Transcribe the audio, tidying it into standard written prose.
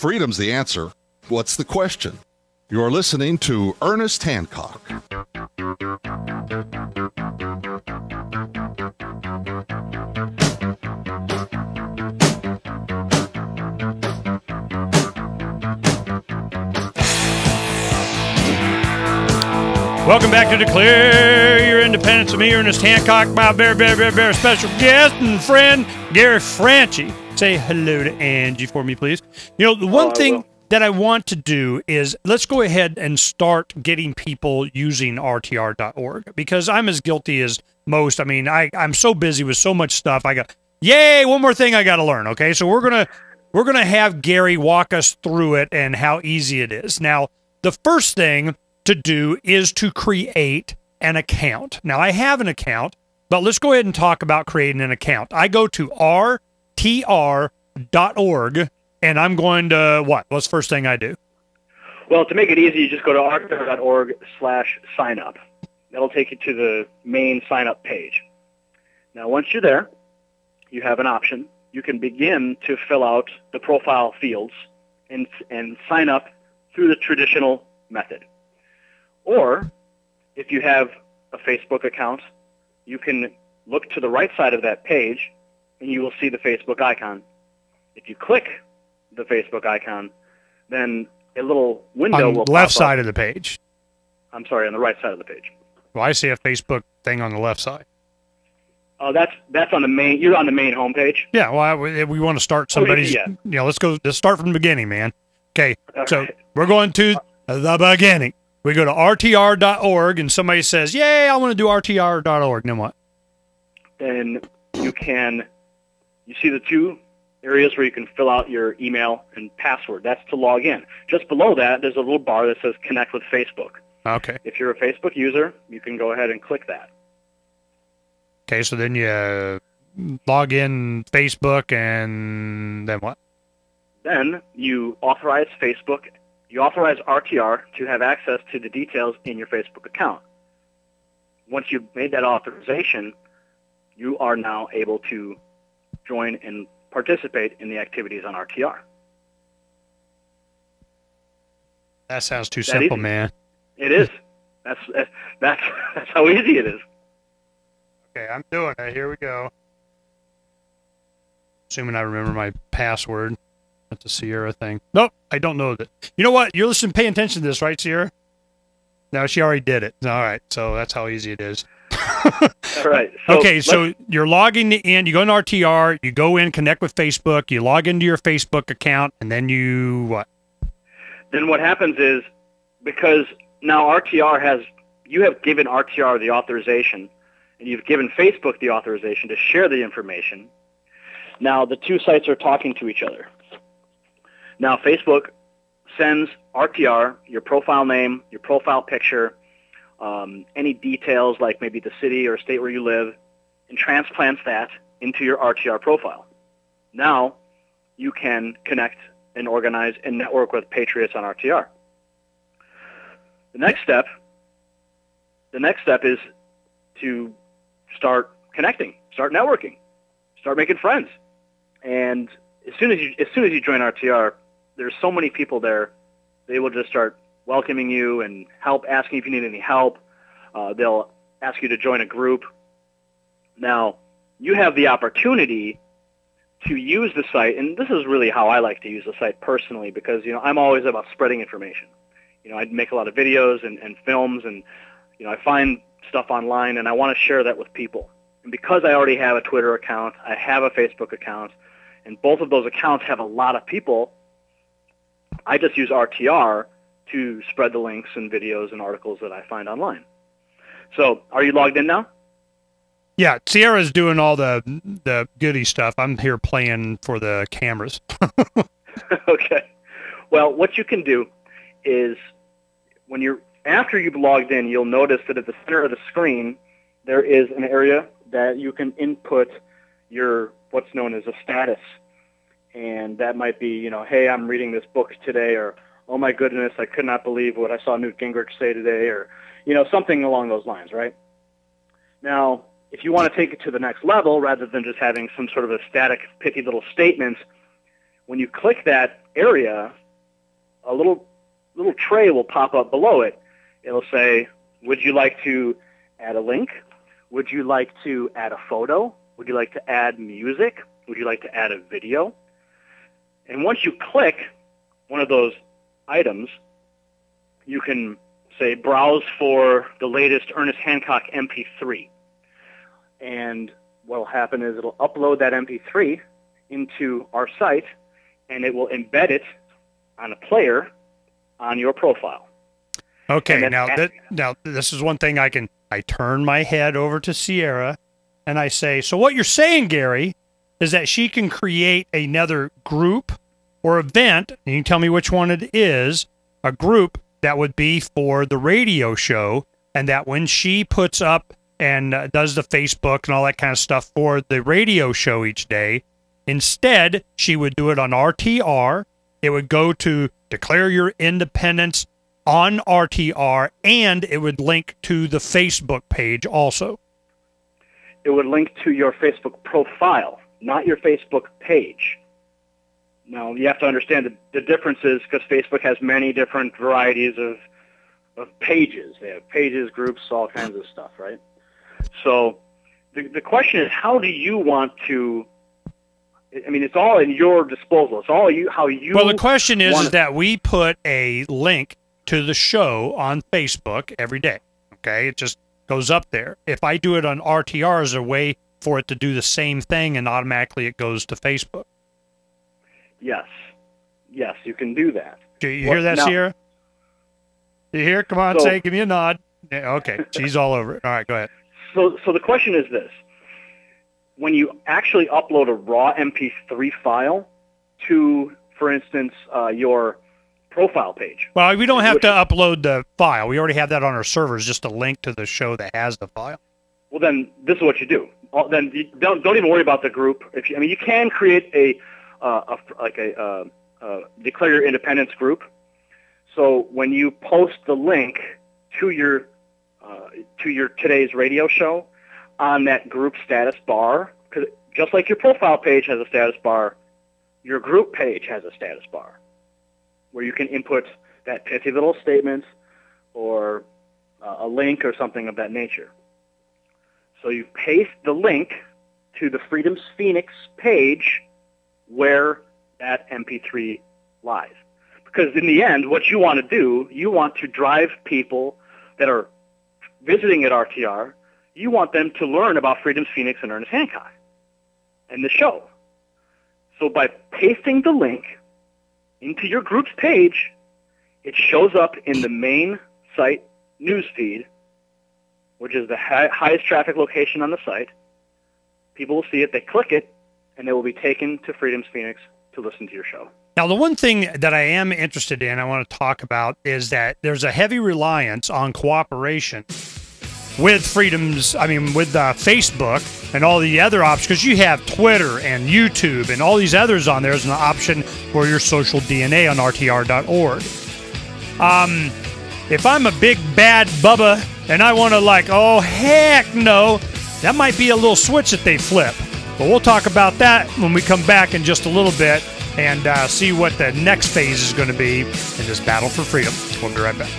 freedom's the answer. What's the question? You're listening to Ernest Hancock. Welcome back to Declare Your Independence with me, Ernest Hancock, my very special guest and friend, Gary Franchi. Say hello to Angie for me, please. You know, the one thing that I want to do is let's go ahead and start getting people using RTR.org, because I'm as guilty as most. I mean, I'm so busy with so much stuff. I got, yay, one more thing I got to learn, okay? So we're gonna have Gary walk us through it and how easy it is. Now, the first thing to do is to create an account. Now, I have an account, but let's go ahead and talk about creating an account. I go to RTR.org, and I'm going to, what? What's the first thing I do? Well, to make it easy, you just go to rtr.org/signup. That'll take you to the main sign-up page. Now, once you're there, you have an option. You can begin to fill out the profile fields and sign up through the traditional method. Or, if you have a Facebook account, you can look to the right side of that page, and you will see the Facebook icon. If you click the Facebook icon, then a little window will pop up. On the left side of the page. I'm sorry, on the right side of the page. Well, I see a Facebook thing on the left side. Oh, that's on the main. You're on the main homepage. Yeah. Well, we want to start somebody's. Yeah. You know, let's start from the beginning, man. Okay. So right. we're going to the beginning. We go to RTR.org, and somebody says, "Yay, I want to do RTR.org." Then what? Then you see the two areas where you can fill out your email and password. That's to log in. Just below that, there's a little bar that says Connect with Facebook. Okay. If you're a Facebook user, you can go ahead and click that. Okay, so then you log in Facebook, and then what? Then you authorize Facebook. You authorize RTR to have access to the details in your Facebook account. Once you've made that authorization, you are now able to join and participate in the activities on RTR. That sounds too simple, man. It is. That's how easy it is. Okay, I'm doing it. Here we go. Assuming I remember my password. That's the Sierra thing. Nope, I don't know that. You know what? You're listening, paying attention to this, right, Sierra? No, she already did it. All right, so that's how easy it is. All right. So you're logging in. You go in RTR. You go in, connect with Facebook. You log into your Facebook account, and then you what? Then what happens is, because now you have given RTR the authorization, and you've given Facebook the authorization to share the information. Now the two sites are talking to each other. Now Facebook sends RTR your profile name, your profile picture, any details like maybe the city or state where you live, and transplants that into your RTR profile. Now you can connect and organize and network with patriots on RTR. The next step is to start connecting, start networking, start making friends. And as soon as you join RTR, there's so many people there, they will just start welcoming you and asking if you need any help. They'll ask you to join a group. Now, you have the opportunity to use the site, and this is really how I like to use the site personally, because I'm always about spreading information. I make a lot of videos and films, and I find stuff online, and I want to share that with people. And because I already have a Twitter account, I have a Facebook account, and both of those accounts have a lot of people, I just use RTR to spread the links and videos and articles that I find online. So, are you logged in now? Yeah, Sierra's doing all the goody stuff. I'm here playing for the cameras. Okay. Well, what you can do is after you've logged in, you'll notice that at the center of the screen there is an area that you can input your what's known as a status. And that might be, hey, I'm reading this book today, or oh my goodness, I could not believe what I saw Newt Gingrich say today, or something along those lines, right? Now, if you want to take it to the next level, rather than just having some sort of a static, pithy little statement, when you click that area, a little tray will pop up below it. It'll say, would you like to add a link? Would you like to add a photo? Would you like to add music? Would you like to add a video? And once you click one of those items, you can say browse for the latest Ernest Hancock MP3. And what will happen is it'll upload that MP3 into our site, and it will embed it on a player on your profile. Okay, now this is one thing I turn my head over to Sierra, and I say, so what you're saying, Gary, is that she can create another group or event, and you can tell me which one it is, a group that would be for the radio show, and that when she puts up and does the Facebook and all that kind of stuff for the radio show each day, instead, she would do it on RTR. It would go to Declare Your Independence on RTR, and it would link to the Facebook page also. It would link to your Facebook profile, not your Facebook page. Now, you have to understand the differences, because Facebook has many different varieties of pages. They have pages, groups, all kinds of stuff, right? So the question is, how do you want to... I mean, it's all in your disposal. It's all how you... Well, the question is that we put a link to the show on Facebook every day, okay? It just goes up there. If I do it on RTR, is there a way for it to do the same thing and automatically it goes to Facebook? Yes. Yes, you can do that. Do you hear that, Sierra? You hear? Come on, give me a nod. Yeah, okay, she's all over it. All right, go ahead. So the question is this. When you actually upload a raw MP3 file to, for instance, your profile page. Well, we don't have to upload the file. We already have that on our servers, just a link to the show that has the file. Well, then this is what you do. Then you don't even worry about the group. You can create a Declare Your Independence group. So when you post the link to your today's radio show on that group status bar, because just like your profile page has a status bar, your group page has a status bar where you can input that pithy little statement or a link or something of that nature. So you paste the link to the Freedom's Phoenix page where that MP3 lies. Because in the end, what you want to do, you want to drive people that are visiting at RTR, you want them to learn about Freedom's Phoenix and Ernest Hancock and the show. So by pasting the link into your group's page, it shows up in the main site news feed, which is the highest traffic location on the site. People will see it, they click it, and they will be taken to Freedom's Phoenix to listen to your show. Now, the one thing that I am interested in, I want to talk about, is that there's a heavy reliance on cooperation with Facebook and all the other options, because you have Twitter and YouTube and all these others on there as an option for your social DNA on RTR.org. If I'm a big bad Bubba and I want to oh, heck no, that might be a little switch that they flip. But we'll talk about that when we come back in just a little bit and see what the next phase is going to be in this battle for freedom. We'll be right back.